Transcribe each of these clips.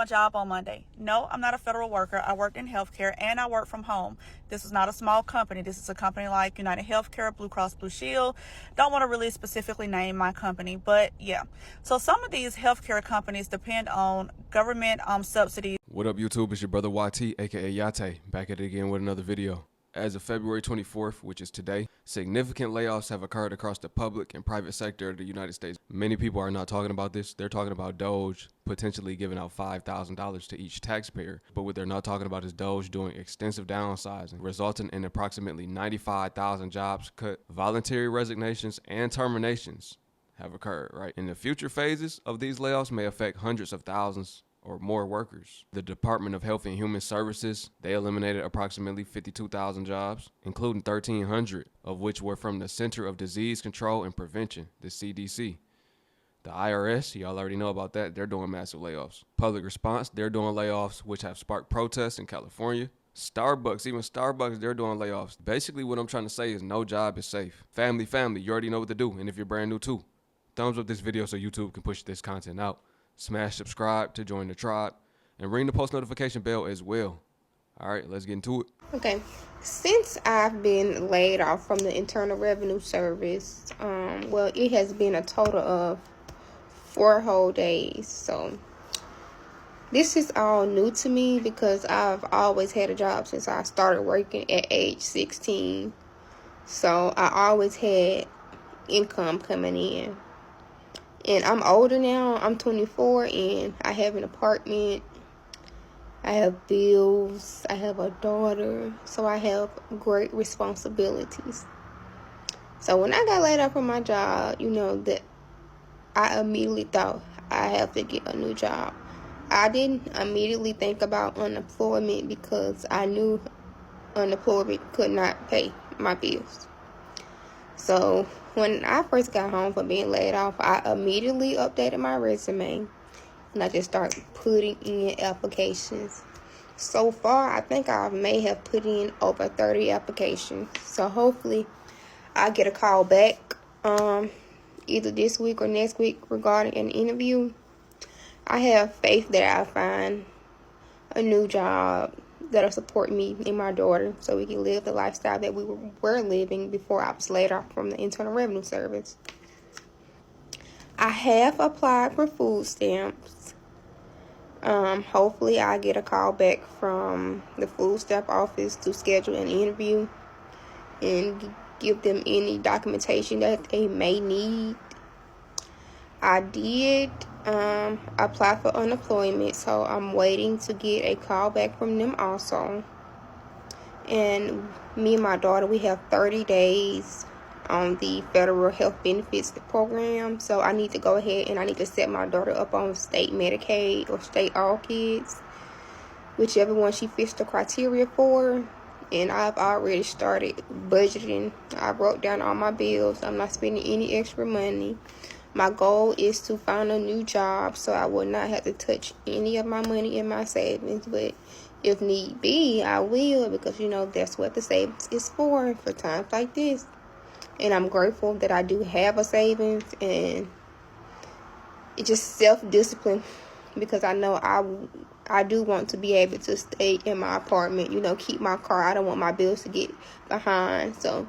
my job on Monday. No, I'm not a federal worker. I work in healthcare and I work from home. This is not a small company. This is a company like United Healthcare, Blue Cross Blue Shield. Don't want to really specifically name my company, but yeah. So some of these healthcare companies depend on government subsidies. What up, YouTube? It's your brother YT, aka Yate, back at it again with another video. As of February 24th, which is today, significant layoffs have occurred across the public and private sector of the United States. Many people are not talking about this. They're talking about Doge potentially giving out $5,000 to each taxpayer. But what they're not talking about is Doge doing extensive downsizing, resulting in approximately 95,000 jobs cut. Voluntary resignations and terminations have occurred, right? And the future phases of these layoffs may affect hundreds of thousands or more workers. The Department of Health and Human Services, they eliminated approximately 52,000 jobs, including 1,300 of which were from the Center of Disease Control and Prevention, the CDC. The IRS, y'all already know about that, they're doing massive layoffs. Public response, they're doing layoffs, which have sparked protests in California. Starbucks, even Starbucks, they're doing layoffs. Basically, what I'm trying to say is no job is safe. Family, you already know what to do, and if you're brand new too, thumbs up this video so YouTube can push this content out. Smash subscribe to join the tribe and ring the post notification bell as well. All right, let's get into it. Okay, since I've been laid off from the Internal Revenue Service, well, it has been a total of 4 whole days. So this is all new to me because I've always had a job since I started working at age 16. So I always had income coming in. And I'm older now. I'm 24 and I have an apartment. I have bills. I have a daughter. So I have great responsibilities. So when I got laid off from my job, that I immediately thought I have to get a new job. I didn't immediately think about unemployment because I knew unemployment could not pay my bills. So when I first got home from being laid off, I immediately updated my resume and I just started putting in applications. So far, I think I may have put in over 30 applications. So hopefully I'll get a call back either this week or next week regarding an interview. I have faith that I'll find a new job that'll support me and my daughter so we can live the lifestyle that we were living before I was laid off from the Internal Revenue Service. I have applied for food stamps. Hopefully I get a call back from the food stamp office to schedule an interview and give them any documentation that they may need. I did apply for unemployment, so I'm waiting to get a call back from them also. And me and my daughter, we have 30 days on the federal health benefits program, so I need to go ahead and I need to set my daughter up on state Medicaid or state All Kids, whichever one she fits the criteria for. And I've already started budgeting. I wrote down all my bills. I'm not spending any extra money. My goal is to find a new job so I will not have to touch any of my money in my savings. But if need be, I will, because, that's what the savings is for times like this. And I'm grateful that I do have a savings, and it's just self-discipline because I know I do want to be able to stay in my apartment, keep my car. I don't want my bills to get behind. So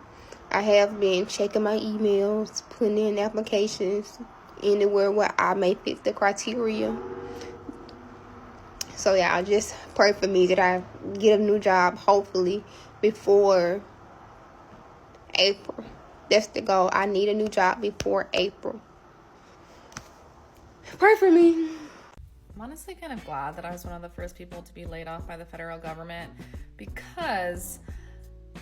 I have been checking my emails, putting in applications anywhere where I may fit the criteria. So yeah, just pray for me that I get a new job, hopefully, before April. That's the goal. I need a new job before April. Pray for me. I'm honestly kind of glad that I was one of the first people to be laid off by the federal government, because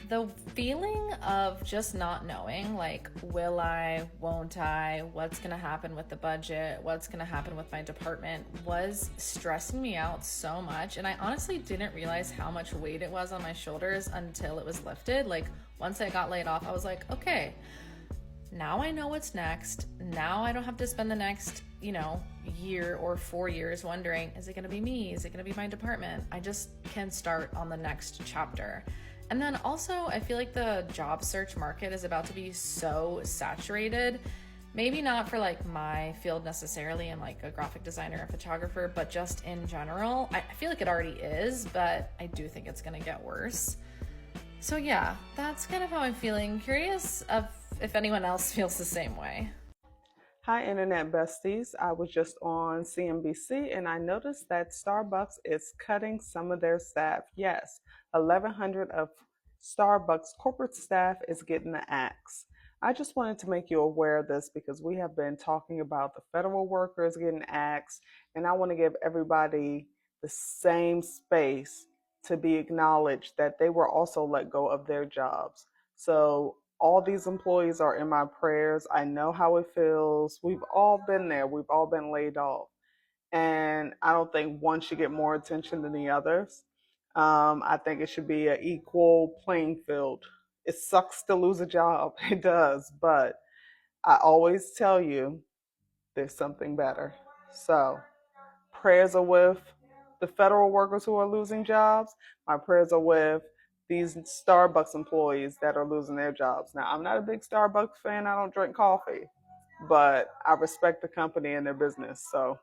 the feeling of just not knowing, like, will I, won't I, what's gonna happen with the budget, what's gonna happen with my department, was stressing me out so much. And I honestly didn't realize how much weight it was on my shoulders until it was lifted. Like, once I got laid off, I was like, okay, now I know what's next. Now I don't have to spend the next, year or 4 years wondering, is it gonna be me? Is it gonna be my department? I just can start on the next chapter. And then also, I feel like the job search market is about to be so saturated maybe not for like my field necessarily, I'm like a graphic designer and photographer, but just in general. I feel like it already is, but I do think it's gonna get worse. So yeah, that's kind of how I'm feeling. Curious if anyone else feels the same way. Hi, Internet besties. I was just on CNBC and I noticed that Starbucks is cutting some of their staff. Yes, 1,100 of Starbucks corporate staff is getting the axe. I just wanted to make you aware of this because we have been talking about the federal workers getting axed, and I want to give everybody the same space to be acknowledged that they were also let go of their jobs. So all these employees are in my prayers. I know how it feels. We've all been there. We've all been laid off. And I don't think one should get more attention than the others. I think it should be an equal playing field. It sucks to lose a job. It does. But I always tell you there's something better. So prayers are with the federal workers who are losing jobs. My prayers are with these Starbucks employees that are losing their jobs. Now, I'm not a big Starbucks fan. I don't drink coffee, but I respect the company and their business. So,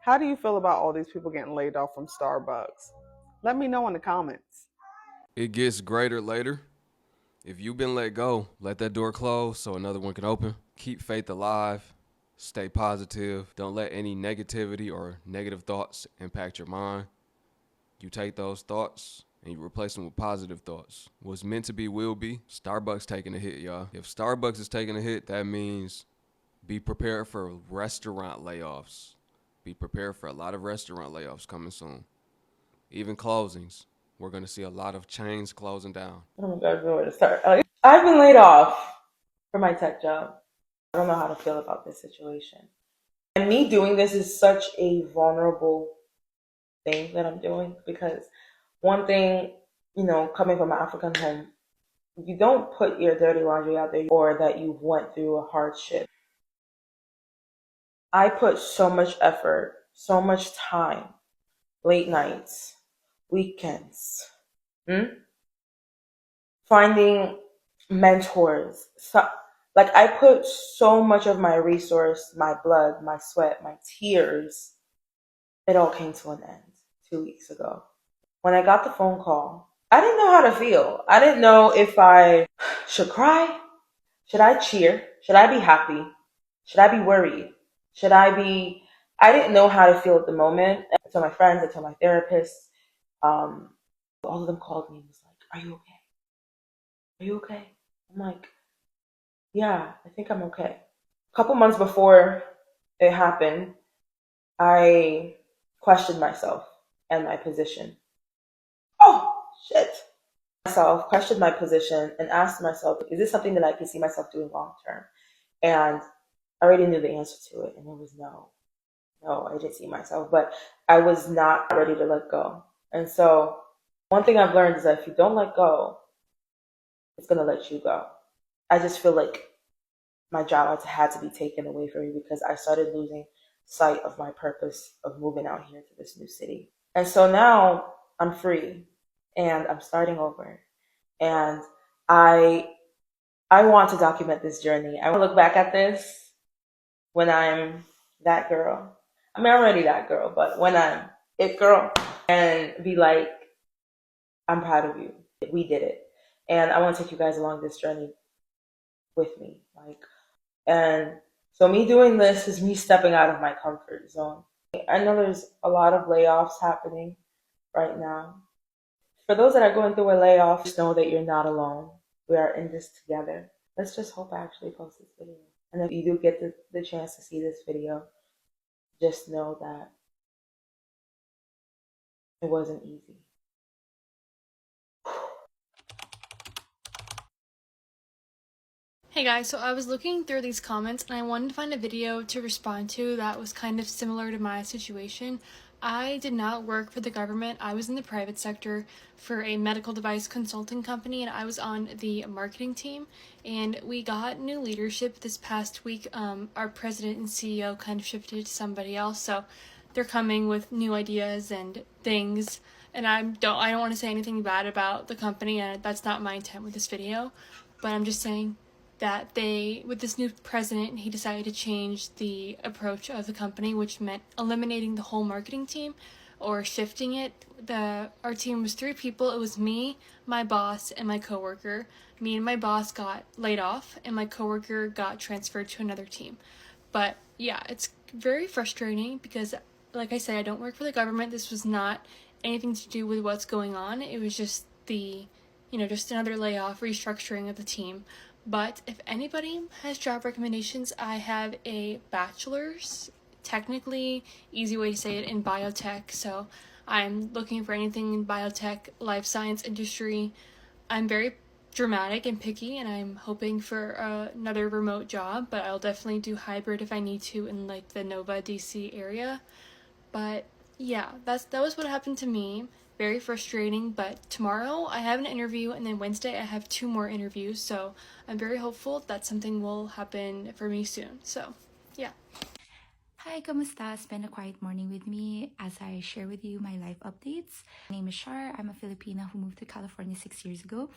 how do you feel about all these people getting laid off from Starbucks? Let me know in the comments. It gets greater later. If you've been let go, let that door close so another one can open. Keep faith alive. Stay positive. Don't let any negativity or negative thoughts impact your mind. You take those thoughts and you replace them with positive thoughts. What's meant to be will be. Starbucks taking a hit, y'all. If Starbucks is taking a hit, that means be prepared for restaurant layoffs. Be prepared for a lot of restaurant layoffs coming soon. Even closings. We're going to see a lot of chains closing down. Oh my God, I don't know where to start. I've been laid off for my tech job. I don't know how to feel about this situation. And me doing this is such a vulnerable thing that I'm doing because one thing, coming from an African home, you don't put your dirty laundry out there or that you went through a hardship. I put so much effort, so much time, late nights, weekends, finding mentors. Like I put so much of my resource, my blood, my sweat, my tears. It all came to an end 2 weeks ago. When I got the phone call, I didn't know how to feel. I didn't know if I should cry. Should I cheer? Should I be happy? Should I be worried? I didn't know how to feel at the moment. I told my friends, I told my therapist. All of them called me and was like, "Are you okay? Are you okay?" I'm like, "Yeah, I think I'm okay." A couple months before it happened, I questioned myself and my position. Oh, shit. Questioned my position and asked myself, is this something that I can see myself doing long term? And I already knew the answer to it, and it was no. No, I didn't see myself, but I was not ready to let go. And so one thing I've learned is that if you don't let go, it's going to let you go. I just feel like my job had to be taken away from me because I started losing sight of my purpose of moving out here to this new city. And so now I'm free and I'm starting over. And I want to document this journey. I want to look back at this when I'm that girl. I mean, I'm already that girl, but when I'm it girl and be like, I'm proud of you. We did it. And I want to take you guys along this journey with me. And so me doing this is me stepping out of my comfort zone. I know there's a lot of layoffs happening right now. For those that are going through a layoff, just know that you're not alone. We are in this together. Let's just hope I actually post this video. And if you do get the chance to see this video, just know that it wasn't easy. Hey guys, so I was looking through these comments and I wanted to find a video to respond to that was kind of similar to my situation. I did not work for the government. I was in the private sector for a medical device consulting company and I was on the marketing team, and we got new leadership this past week. Our president and CEO kind of shifted to somebody else, so they're coming with new ideas and things, and I don't want to say anything bad about the company, and that's not my intent with this video, but I'm just saying that with this new president, he decided to change the approach of the company, which meant eliminating the whole marketing team or shifting it. Our team was 3 people. It was me, my boss, and my coworker. Me and my boss got laid off, and my coworker got transferred to another team. But yeah, it's very frustrating because, like I said, I don't work for the government. This was not anything to do with what's going on. It was just just another layoff, restructuring of the team. But if anybody has job recommendations, I have a bachelor's, technically, easy way to say it, in biotech. So I'm looking for anything in biotech, life science industry. I'm very dramatic and picky, and I'm hoping for another remote job, but I'll definitely do hybrid if I need to in like the Nova DC area. But yeah, that was what happened to me. Very frustrating, but tomorrow I have an interview, and then Wednesday I have 2 more interviews, so I'm very hopeful that something will happen for me soon. So yeah. Hi, kamusta? Spend a quiet morning with me as I share with you my life updates. My name is Shar. I'm a Filipina who moved to California 6 years ago.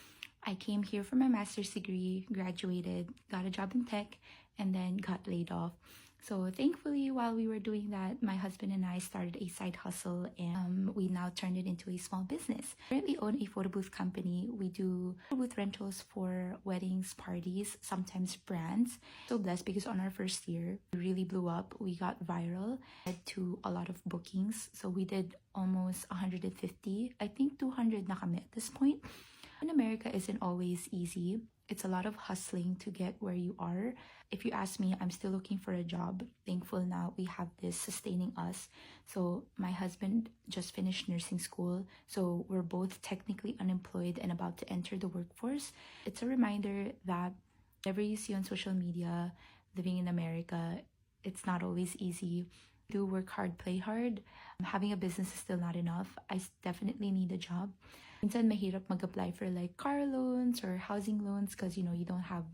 I came here for my master's degree, graduated, got a job in tech, and then got laid off. So thankfully, while we were doing that, my husband and I started a side hustle, and we now turned it into a small business. We currently own a photo booth company. We do photo booth rentals for weddings, parties, sometimes brands. So blessed because on our first year, we really blew up. We got viral, led to a lot of bookings. So we did almost 150, I think 200 na kami at this point. In America isn't always easy. It's a lot of hustling to get where you are. If you ask me, I'm still looking for a job. Thankful now we have this sustaining us. So my husband just finished nursing school, so we're both technically unemployed and about to enter the workforce. It's a reminder that whatever you see on social media, living in America, it's not always easy. Do work hard, play hard. Having a business is still not enough. I definitely need a job. Minsan mahirap mag-apply for like car loans or housing loans because you don't have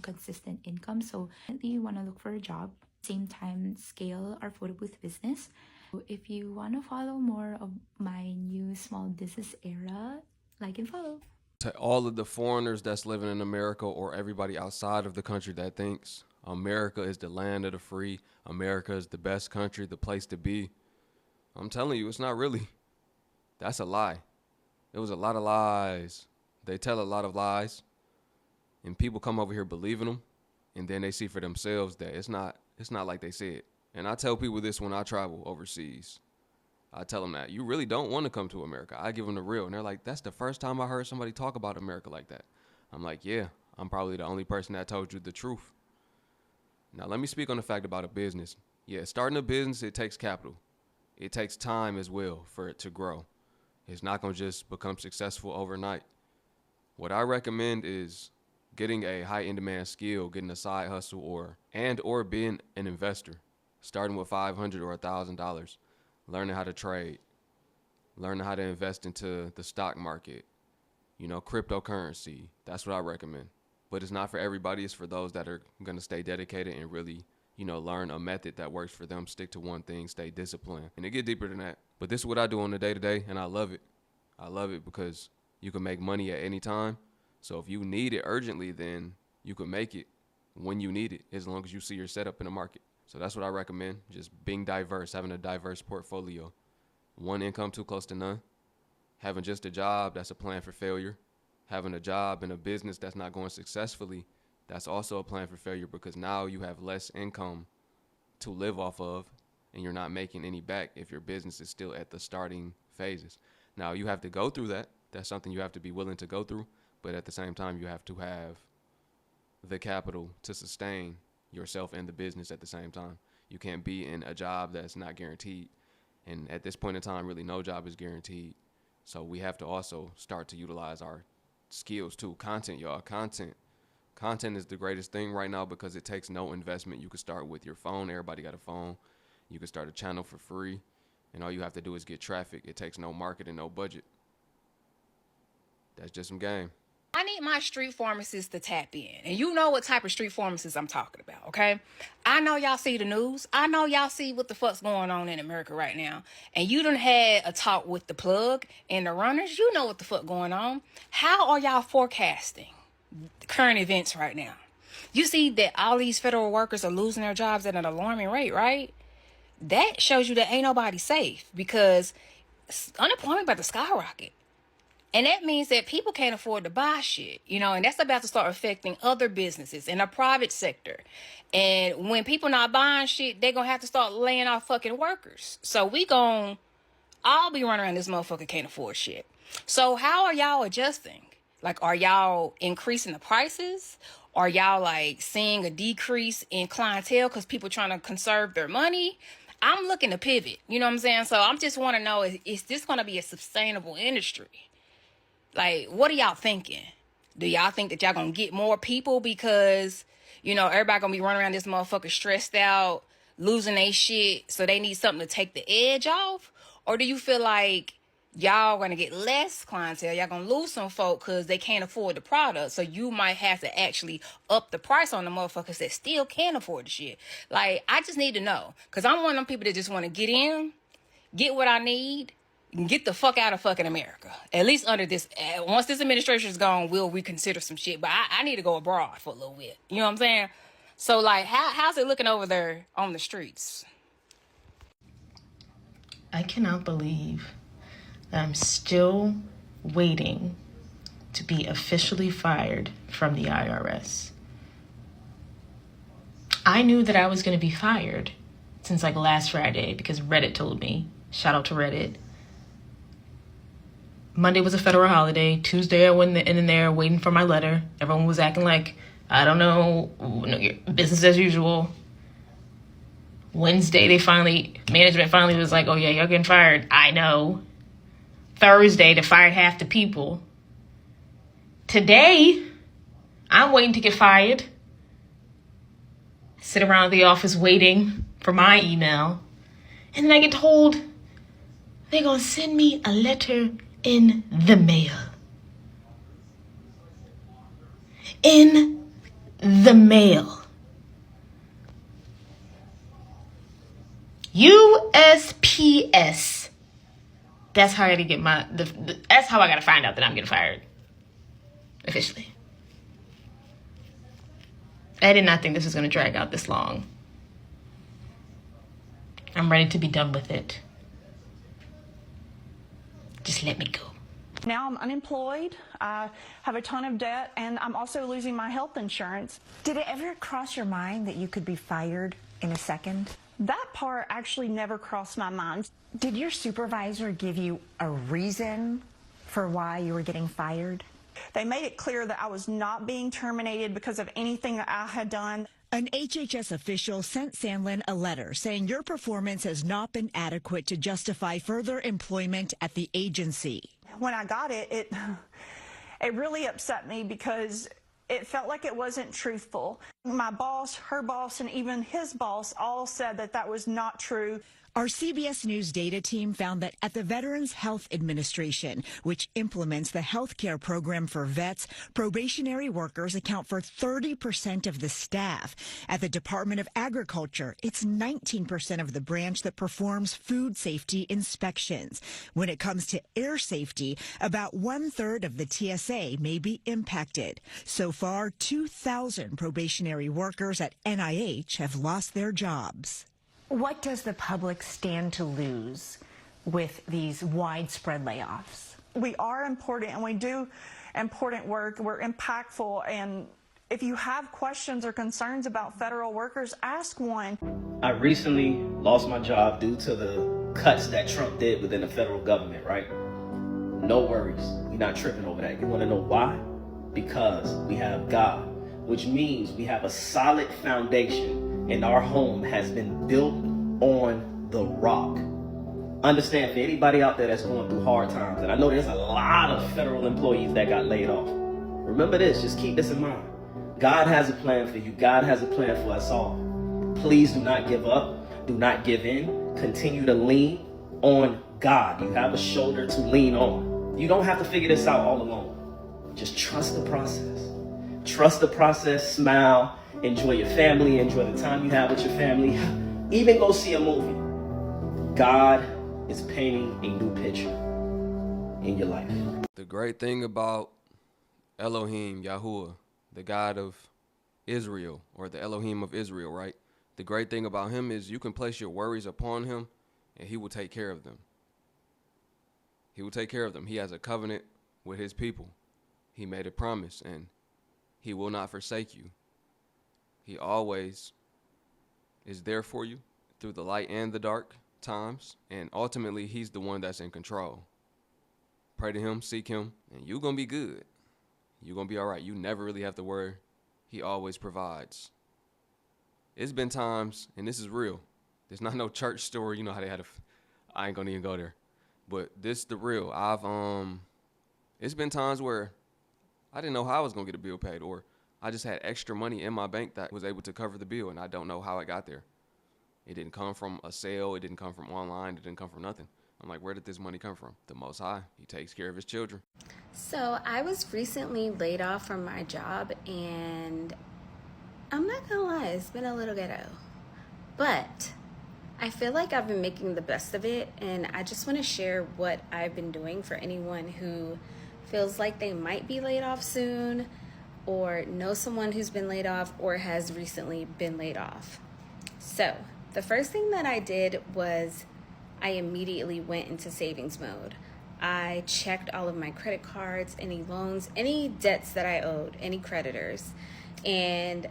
consistent income. So definitely want to look for a job. Same time, scale our photo booth business. So if you want to follow more of my new small business era, like and follow. To all of the foreigners that's living in America or everybody outside of the country that thinks America is the land of the free, America is the best country, the place to be, I'm telling you, it's not really. That's a lie. It was a lot of lies. They tell a lot of lies, and people come over here believing them, and then they see for themselves that it's not like they said. And I tell people this when I travel overseas. I tell them that you really don't want to come to America. I give them the real, and they're like, that's the first time I heard somebody talk about America like that. I'm like, yeah, I'm probably the only person that told you the truth. Now let me speak on the fact about a business. Yeah, starting a business, it takes capital. It takes time as well for it to grow. It's not going to just become successful overnight. What I recommend is getting a high in demand skill, getting a side hustle or being an investor, starting with $500 or $1,000, learning how to trade, learning how to invest into the stock market, cryptocurrency. That's what I recommend. But it's not for everybody. It's for those that are going to stay dedicated and really, learn a method that works for them, stick to one thing, stay disciplined. And it get deeper than that. But this is what I do on the day-to-day, and I love it. I love it because you can make money at any time. So if you need it urgently, then you can make it when you need it, as long as you see your setup in the market. So that's what I recommend, just being diverse, having a diverse portfolio. One income too close to none. Having just a job, that's a plan for failure. Having a job in a business that's not going successfully, that's also a plan for failure because now you have less income to live off of and you're not making any back if your business is still at the starting phases. Now, you have to go through that. That's something you have to be willing to go through. But at the same time, you have to have the capital to sustain yourself and the business at the same time. You can't be in a job that's not guaranteed. And at this point in time, really no job is guaranteed. So we have to also start to utilize our skills too. Content, y'all. Content is the greatest thing right now because it takes no investment. You can start with your phone. Everybody got a phone. You can start a channel for free. And all you have to do is get traffic. It takes no marketing, no budget. That's just some game. I need my street pharmacists to tap in. And you know what type of street pharmacists I'm talking about, okay? I know y'all see the news. I know y'all see what the fuck's going on in America right now. And you done had a talk with the plug and the runners. You know what the fuck going on. How are y'all forecasting current events right now? You see that all these federal workers are losing their jobs at an alarming rate, right? That shows you that ain't nobody safe, because unemployment about to skyrocket. And that means that people can't afford to buy shit, and that's about to start affecting other businesses in the private sector. And when people not buying shit, they're going to have to start laying off fucking workers. So we gon' all be running around this motherfucker can't afford shit. So how are y'all adjusting? Like, are y'all increasing the prices? Are y'all like seeing a decrease in clientele because people trying to conserve their money? I'm looking to pivot, you know what I'm saying? So I'm just want to know, is this going to be a sustainable industry? Like, what are y'all thinking? Do y'all think that y'all gonna get more people because, everybody gonna be running around this motherfucker stressed out, losing their shit, so they need something to take the edge off? Or do you feel like y'all gonna get less clientele? Y'all gonna lose some folk because they can't afford the product, so you might have to actually up the price on the motherfuckers that still can't afford the shit. Like, I just need to know, because I'm one of them people that just want to get in, get what I need, and get the fuck out of fucking America. At least under this, once this administration is gone, we'll reconsider some shit. But I need to go abroad for a little bit. You know what I'm saying? So, like, how's it looking over there on the streets? I cannot believe that I'm still waiting to be officially fired from the IRS. I knew that I was going to be fired since like last Friday because Reddit told me. Shout out to Reddit. Monday was a federal holiday. Tuesday, I went in there waiting for my letter. Everyone was acting like, I don't know, business as usual. Wednesday, management finally was like, oh yeah, you're getting fired. I know. Thursday, they fired half the people. Today, I'm waiting to get fired. Sit around the office waiting for my email. And then I get told they're going to send me a letter in the mail. In the mail. USPS. That's how I gotta get that's how I gotta find out that I'm getting fired. Officially. I did not think this was gonna drag out this long. I'm ready to be done with it. Just let me go. Now I'm unemployed, I have a ton of debt, and I'm also losing my health insurance. Did it ever cross your mind that you could be fired in a second? That part actually never crossed my mind. Did your supervisor give you a reason for why you were getting fired? They made it clear that I was not being terminated because of anything that I had done. An HHS official sent Sandlin a letter saying your performance has not been adequate to justify further employment at the agency. When I got it, it really upset me because it felt like it wasn't truthful. My boss, her boss, and even his boss all said that that was not true. Our CBS News data team found that at the Veterans Health Administration, which implements the health care program for vets, probationary workers account for 30% of the staff. At the Department of Agriculture, it's 19% of the branch that performs food safety inspections. When it comes to air safety, about 1/3 of the TSA may be impacted. So far, 2,000 probationary workers at NIH have lost their jobs. What does the public stand to lose with these widespread layoffs? We are important and we do important work. We're impactful, and if you have questions or concerns about federal workers, ask one. I recently lost my job due to the cuts that Trump did within the federal government, right? No worries. We're not tripping over that. You want to know why? Because we have God, which means we have a solid foundation. And our home has been built on the rock. Understand, for anybody out there that's going through hard times, and I know there's a lot of federal employees that got laid off. Remember this, just keep this in mind. God has a plan for you. God has a plan for us all. Please do not give up. Do not give in. Continue to lean on God. You have a shoulder to lean on. You don't have to figure this out all alone. Just trust the process. Trust the process, smile, enjoy your family, enjoy the time you have with your family. Even go see a movie. God is painting a new picture in your life. The great thing about Elohim, Yahuwah, the God of Israel, or the Elohim of Israel, right? The great thing about him is you can place your worries upon him and he will take care of them. He will take care of them. He has a covenant with his people. He made a promise and he will not forsake you. He always is there for you through the light and the dark times, and ultimately he's the one that's in control. Pray to him, seek him, and you're going to be good. You're going to be all right. You never really have to worry. He always provides. It's been times, and this is real. There's not no church story. You know how they had I ain't going to even go there. But this the real. It's been times where I didn't know how I was going to get a bill paid, or I just had extra money in my bank that was able to cover the bill, and I don't know how it got there. It didn't come from a sale. It didn't come from online. It didn't come from nothing. I'm like, where did this money come from? The Most High. He takes care of his children. So I was recently laid off from my job, and I'm not gonna lie, it's been a little ghetto. But I feel like I've been making the best of it, and I just want to share what I've been doing for anyone who feels like they might be laid off soon, or know someone who's been laid off or has recently been laid off. So the first thing that I did was I immediately went into savings mode. I checked all of my credit cards, any loans, any debts that I owed, any creditors, and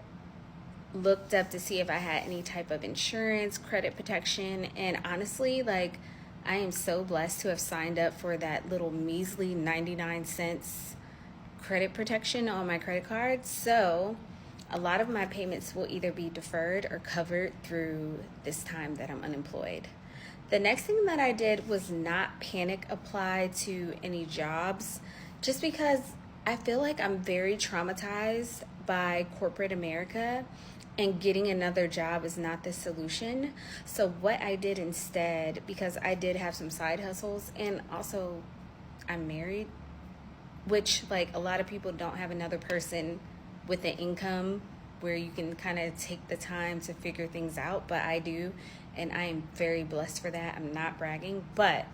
looked up to see if I had any type of insurance, credit protection. And honestly, like, I am so blessed to have signed up for that little measly 99 cents credit protection on my credit card. So a lot of my payments will either be deferred or covered through this time that I'm unemployed. The next thing that I did was not panic apply to any jobs, just because I feel like I'm very traumatized by corporate America, and getting another job is not the solution. So what I did instead, because I did have some side hustles, and also I'm married, which, like, a lot of people don't have another person with an income where you can kind of take the time to figure things out, but I do, and I am very blessed for that. I'm not bragging, but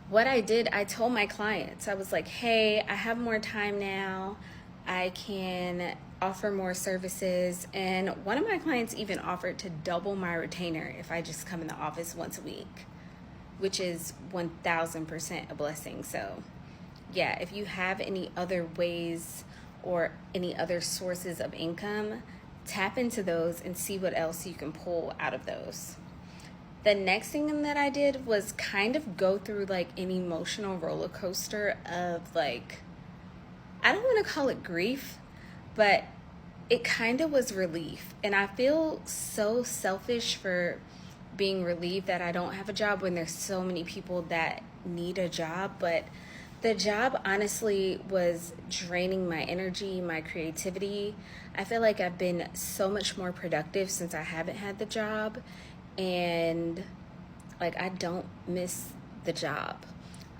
what I did, I told my clients, I was like, hey, I have more time now. I can offer more services. And one of my clients even offered to double my retainer if I just come in the office once a week, which is 1000% a blessing. So yeah, if you have any other ways or any other sources of income, tap into those and see what else you can pull out of those. The next thing that I did was kind of go through like an emotional roller coaster of, like, I don't want to call it grief, but it kind of was relief. And I feel so selfish for being relieved that I don't have a job when there's so many people that need a job. But the job honestly was draining my energy, my creativity. I feel like I've been so much more productive since I haven't had the job. And like, I don't miss the job.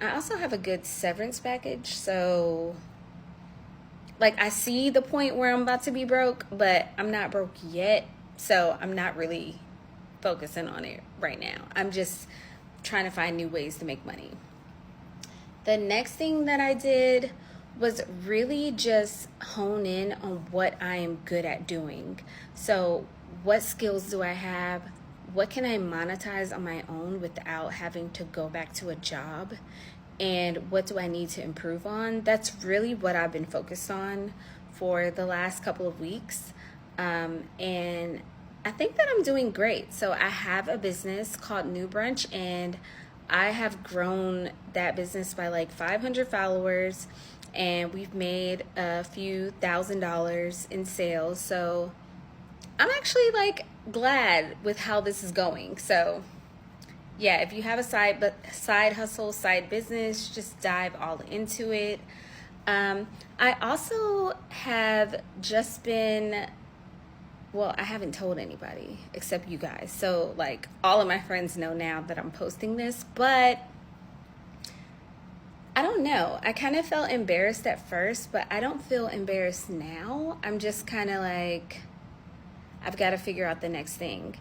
I also have a good severance package. So like, I see the point where I'm about to be broke, but I'm not broke yet. So I'm not really focusing on it right now. I'm just trying to find new ways to make money. The next thing that I did was really just hone in on what I am good at doing. So what skills do I have? What can I monetize on my own without having to go back to a job? And what do I need to improve on? That's really what I've been focused on for the last couple of weeks. And I think that I'm doing great. So I have a business called New Brunch, and I have grown that business by like 500 followers, and we've made a few $1,000s in sales. So I'm actually like glad with how this is going. So yeah, if you have a side hustle, side business, just dive all into it. I also have just been, well, I haven't told anybody except you guys. So like, all of my friends know now that I'm posting this, but I don't know. I kind of felt embarrassed at first, but I don't feel embarrassed now. I'm just kind of like, I've got to figure out the next thing.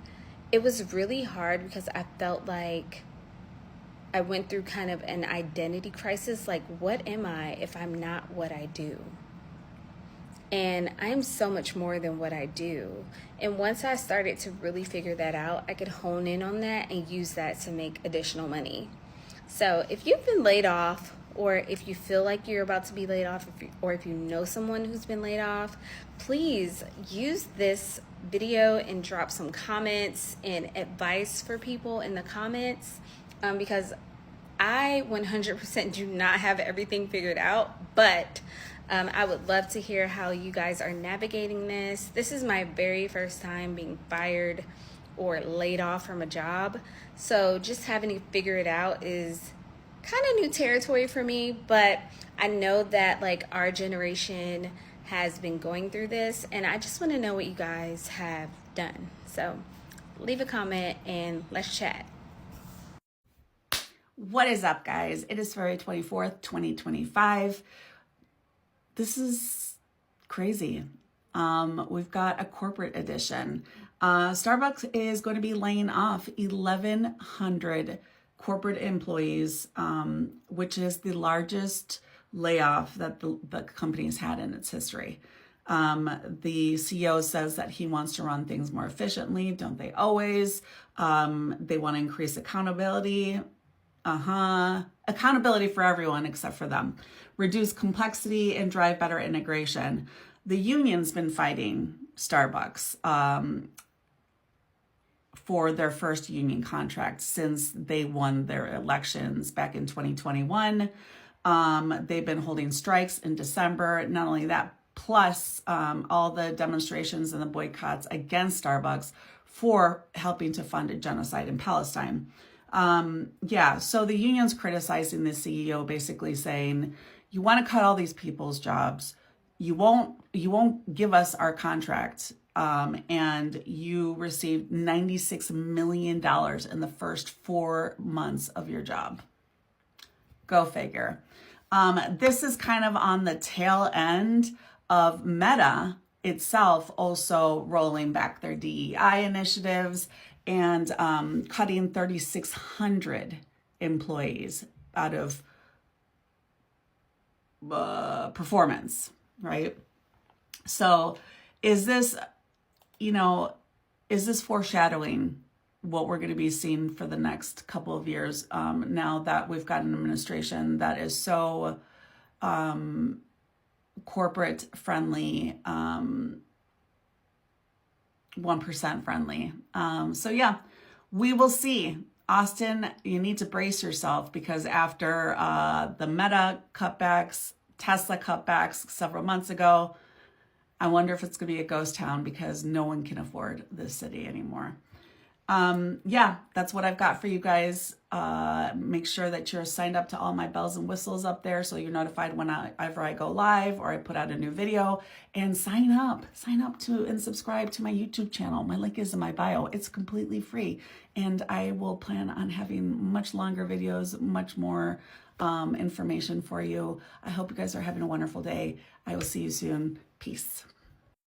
It was really hard because I felt like I went through kind of an identity crisis. Like, what am I if I'm not what I do? And I'm so much more than what I do. And once I started to really figure that out, I could hone in on that and use that to make additional money. So if you've been laid off, or if you feel like you're about to be laid off, or if you know someone who's been laid off, please use this video and drop some comments and advice for people in the comments, because I 100% do not have everything figured out, but I would love to hear how you guys are navigating this. This is my very first time being fired or laid off from a job, so just having to figure it out is kind of new territory for me, but I know that like our generation has been going through this, and I just want to know what you guys have done. So leave a comment and let's chat. What is up, guys? It is February 24th, 2025. This is crazy. We've got a corporate edition. Starbucks is going to be laying off 1,100 corporate employees, which is the largest layoff that the company's had in its history. The CEO says that he wants to run things more efficiently. Don't they always? They want to increase accountability. Accountability for everyone except for them. Reduce complexity and drive better integration. The union's been fighting Starbucks for their first union contract since they won their elections back in 2021. They've been holding strikes in December. Not only that, plus all the demonstrations and the boycotts against Starbucks for helping to fund a genocide in Palestine. So the union's criticizing the CEO, basically saying, you want to cut all these people's jobs. You won't give us our contract. And you received $96 million in the first 4 months of your job. Go figure. This is kind of on the tail end of Meta itself also rolling back their DEI initiatives and cutting 3,600 employees out of performance, right? So is this foreshadowing what we're going to be seeing for the next couple of years, now that we've got an administration that is so corporate friendly, 1% friendly. We will see. Austin, you need to brace yourself, because after the Meta cutbacks, Tesla cutbacks several months ago, I wonder if it's going to be a ghost town because no one can afford this city anymore. That's what I've got for you guys. Make sure that you're signed up to all my bells and whistles up there so you're notified whenever I go live or I put out a new video. And sign up to and subscribe to my YouTube channel. My link is in my bio. It's completely free. And I will plan on having much longer videos, much more information for you. I hope you guys are having a wonderful day. I will see you soon. Peace.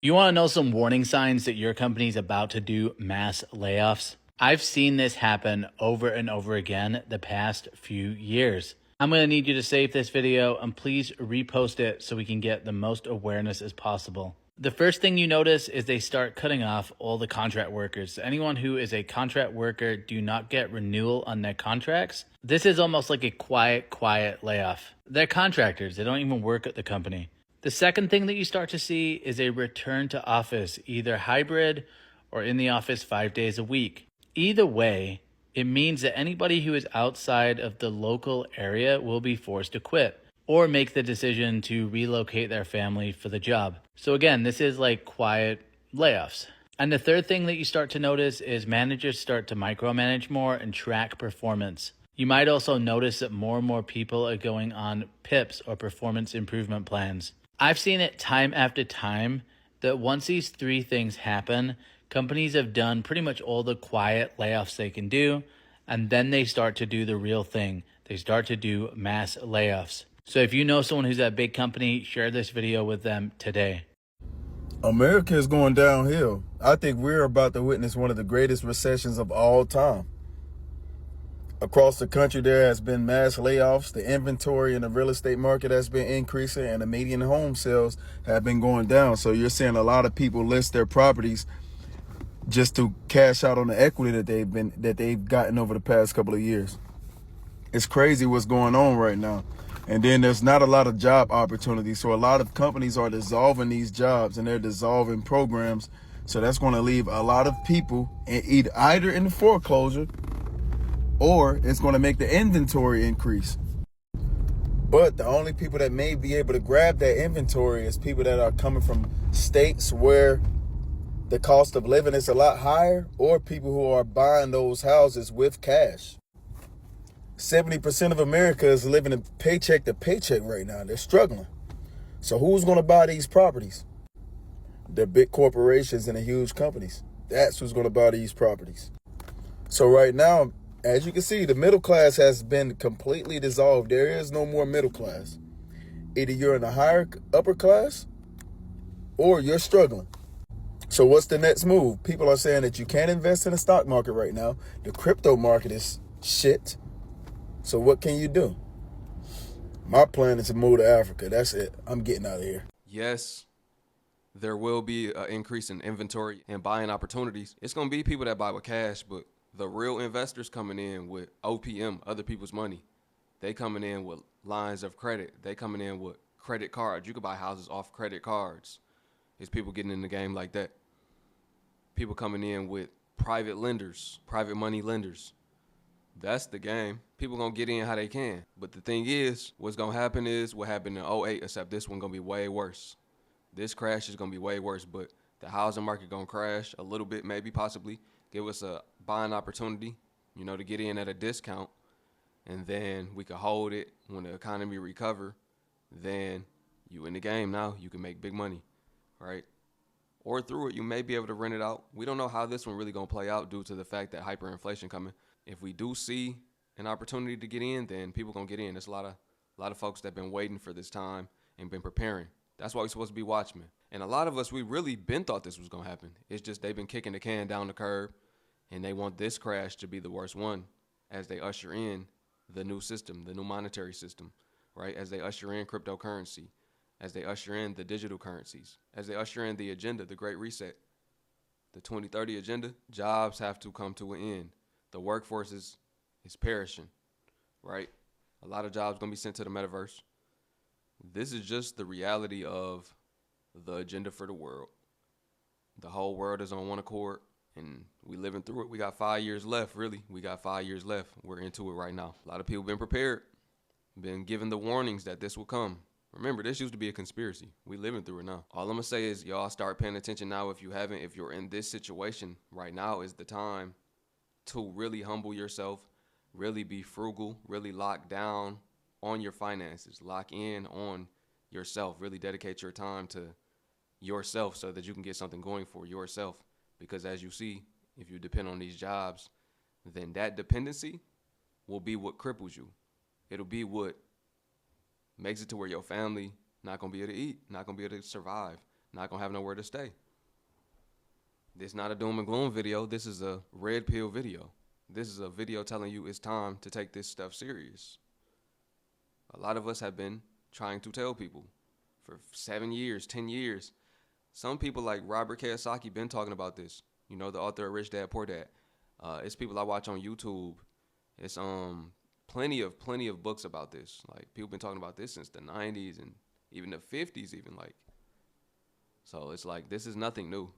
You want to know some warning signs that your company's about to do mass layoffs? I've seen this happen over and over again the past few years. I'm going to need you to save this video and please repost it so we can get the most awareness as possible. The first thing you notice is they start cutting off all the contract workers. Anyone who is a contract worker do not get renewal on their contracts. This is almost like a quiet layoff. They're contractors. They don't even work at the company. The second thing that you start to see is a return to office, either hybrid or in the office 5 days a week. Either way, it means that anybody who is outside of the local area will be forced to quit or make the decision to relocate their family for the job. So again, this is like quiet layoffs. And the third thing that you start to notice is managers start to micromanage more and track performance. You might also notice that more and more people are going on PIPs or performance improvement plans. I've seen it time after time that once these three things happen, companies have done pretty much all the quiet layoffs they can do, and then they start to do the real thing. They start to do mass layoffs. So if you know someone who's at a big company, share this video with them today. America is going downhill. I think we're about to witness one of the greatest recessions of all time. Across the country, there has been mass layoffs. The inventory in the real estate market has been increasing, and the median home sales have been going down. So you're seeing a lot of people list their properties just to cash out on the equity that they've gotten over the past couple of years. It's crazy what's going on right now. And then there's not a lot of job opportunities. So a lot of companies are dissolving these jobs, and they're dissolving programs. So that's going to leave a lot of people either in the foreclosure, or it's going to make the inventory increase. But the only people that may be able to grab that inventory is people that are coming from states where the cost of living is a lot higher, or people who are buying those houses with cash. 70% of America is living paycheck to paycheck right now. They're struggling. So who's going to buy these properties? The big corporations and the huge companies. That's who's going to buy these properties. So right now, as you can see, the middle class has been completely dissolved. There is no more middle class. Either you're in the higher upper class, or you're struggling. So what's the next move? People are saying that you can't invest in the stock market right now. The crypto market is shit. So what can you do? My plan is to move to Africa. That's it. I'm getting out of here. Yes, there will be an increase in inventory and buying opportunities. It's going to be people that buy with cash, but the real investors coming in with OPM, other people's money. They coming in with lines of credit. They coming in with credit cards. You can buy houses off credit cards. It's people getting in the game like that. People coming in with private lenders, private money lenders. That's the game. People gonna get in how they can. But the thing is, what's gonna happen is what happened in 08, except this one gonna be way worse. This crash is gonna be way worse, but the housing market gonna crash a little bit, maybe, possibly. Give us a buying opportunity, to get in at a discount. And then we could hold it when the economy recover. Then you in the game now. You can make big money, right? Or through it, you may be able to rent it out. We don't know how this one really gonna play out due to the fact that hyperinflation coming. If we do see an opportunity to get in, then people gonna get in. There's a lot of folks that been waiting for this time and been preparing. That's why we're supposed to be watchmen. And a lot of us, we really been thought this was gonna happen. It's just they've been kicking the can down the curb, and they want this crash to be the worst one as they usher in the new system, the new monetary system, right? As they usher in cryptocurrency, as they usher in the digital currencies, as they usher in the agenda, the Great Reset, the 2030 agenda. Jobs have to come to an end. The workforce is perishing, right? A lot of jobs going to be sent to the metaverse. This is just the reality of the agenda for the world. The whole world is on one accord, and we living through it. We got 5 years left, really. We got 5 years left. We're into it right now. A lot of people been prepared, been given the warnings that this will come. Remember, this used to be a conspiracy. We living through it now. All I'm going to say is y'all start paying attention now if you haven't. If you're in this situation right now is the time to really humble yourself, really be frugal, really lock down on your finances, lock in on yourself, really dedicate your time to yourself so that you can get something going for yourself. Because as you see, if you depend on these jobs, then that dependency will be what cripples you. It'll be what makes it to where your family not going to be able to eat, not going to be able to survive, not going to have nowhere to stay. This is not a doom and gloom video. This is a red pill video. This is a video telling you it's time to take this stuff serious. A lot of us have been trying to tell people for 7 years, 10 years. Some people like Robert Kiyosaki been talking about this. The author of Rich Dad, Poor Dad. It's people I watch on YouTube. It's plenty of books about this. Like, people been talking about this since the 90s and even the 50s even, like. So it's like, this is nothing new.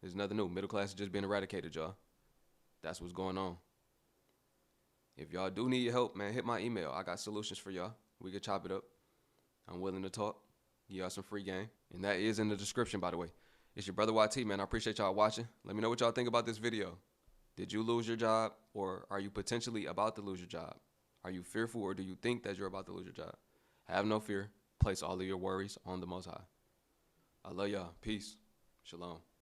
There's nothing new. Middle class is just being eradicated, y'all. That's what's going on. If y'all do need help, man, hit my email. I got solutions for y'all. We can chop it up. I'm willing to talk. Give y'all some free game. And that is in the description, by the way. It's your brother YT, man. I appreciate y'all watching. Let me know what y'all think about this video. Did you lose your job, or are you potentially about to lose your job? Are you fearful, or do you think that you're about to lose your job? Have no fear. Place all of your worries on the Most High. I love y'all. Peace. Shalom.